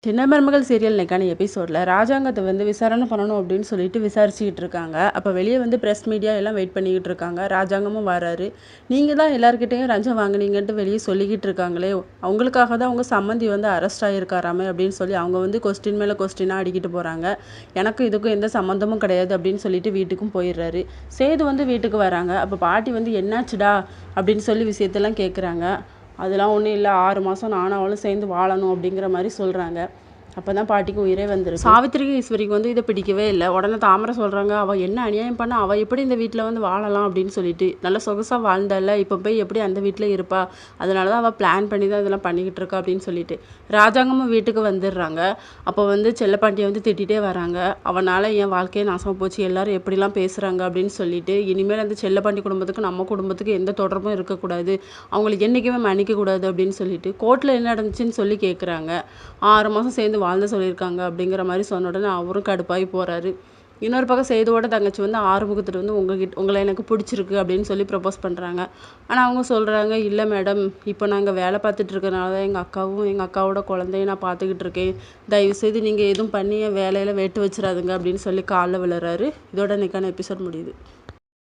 சின்ன மருமகள் சீரியல் இன்னைக்கான எபிசோடில் ராஜாங்கத்தை வந்து விசாரணை பண்ணணும் அப்படின்னு சொல்லிட்டு விசாரிச்சுக்கிட்டு இருக்காங்க. அப்போ வெளியே வந்து ப்ரெஸ் மீடியா எல்லாம் வெயிட் பண்ணிக்கிட்டு இருக்காங்க. ராஜாங்கமும் வராரு. நீங்கள் தான் எல்லாருக்கிட்டையும் லஞ்சம் வாங்கினீங்கன்ட்டு வெளியே சொல்லிக்கிட்டு இருக்காங்களே, அவங்களுக்காக தான் அவங்க சம்மந்தி வந்து அரெஸ்ட் ஆகியிருக்காராமே அப்படின்னு சொல்லி அவங்க வந்து கொஸ்டின் மேலே கொஸ்டினாக அடிக்கிட்டு போகிறாங்க. எனக்கும் இதுக்கும் எந்த சம்மந்தமும் கிடையாது அப்படின்னு சொல்லிட்டு வீட்டுக்கும் போயிடுறாரு. சேது வந்து வீட்டுக்கு வராங்க. அப்போ பாட்டி வந்து என்னாச்சுடா அப்படின்னு சொல்லி விஷயத்தெல்லாம் கேட்குறாங்க. அதெல்லாம் ஒன்றும் இல்லை, 6 மாதம் நானும் அவளும் சேர்ந்து வாழணும் அப்படிங்கிற மாதிரி சொல்கிறாங்க. அப்போ தான் பாட்டிக்கு உயிரே வந்துருக்கு. சாவித்திரிக்கு ஈஸ்வரிக்கு வந்து இதை பிடிக்கவே இல்லை. உடனே தாமரை சொல்கிறாங்க, அவள் என்ன அநியாயம் பண்ண, அவள் எப்படி இந்த வீட்டில் வந்து வாழலாம் அப்படின்னு சொல்லிட்டு. நல்லா சொகுசாக வாழ்ந்தால, இப்போ போய் எப்படி அந்த வீட்டில் இருப்பா, அதனால தான் அவள் பிளான் பண்ணி தான் இதெல்லாம் பண்ணிக்கிட்டு இருக்கா அப்படின்னு சொல்லிட்டு. ராஜாங்கமும் வீட்டுக்கு வந்துடுறாங்க. அப்போ வந்து செல்லப்பாண்டியை வந்து திட்டிகிட்டே வராங்க. அவனால் என் வாழ்க்கையே நாசமாக போச்சு, எல்லாரும் எப்படிலாம் பேசுகிறாங்க அப்படின்னு சொல்லிட்டு. இனிமேல் அந்த செல்லப்பாண்டி குடும்பத்துக்கு நம்ம குடும்பத்துக்கு எந்த தொடர்பும் இருக்கக்கூடாது, அவங்களுக்கு என்றைக்குமே மன்னிக்கக்கூடாது அப்படின்னு சொல்லிட்டு கோர்ட்டில் என்ன நடந்துச்சுன்னு சொல்லி கேட்குறாங்க. 6 மாதம் சேர்ந்து வாழ்ந்து சொல்லியிருக்காங்க அப்படிங்கிற மாதிரி சொன்ன உடனே அவரும் கடுப்பாகி போகிறாரு. இன்னொரு பக்கம் சேதுவோட தங்கச்சி வந்து ஆறுமுகத்துட்டு வந்து உங்களை எனக்கு பிடிச்சிருக்கு அப்படின்னு சொல்லி ப்ரப்போஸ் பண்ணுறாங்க. ஆனால் அவங்க சொல்கிறாங்க, இல்லை மேடம், இப்போ நாங்கள் வேலை பார்த்துட்டு இருக்கனால தான் எங்கள் அக்காவும் எங்கள் அக்காவோட குழந்தையும் நான் பார்த்துக்கிட்டு இருக்கேன், தயவுசெய்து நீங்கள் எதுவும் பண்ணி என் வேலையில் வெட்டு வச்சிடாதுங்க அப்படின்னு சொல்லி காலில் விழுறாரு. இதோட இன்னைக்கான எபிசோட் முடியுது.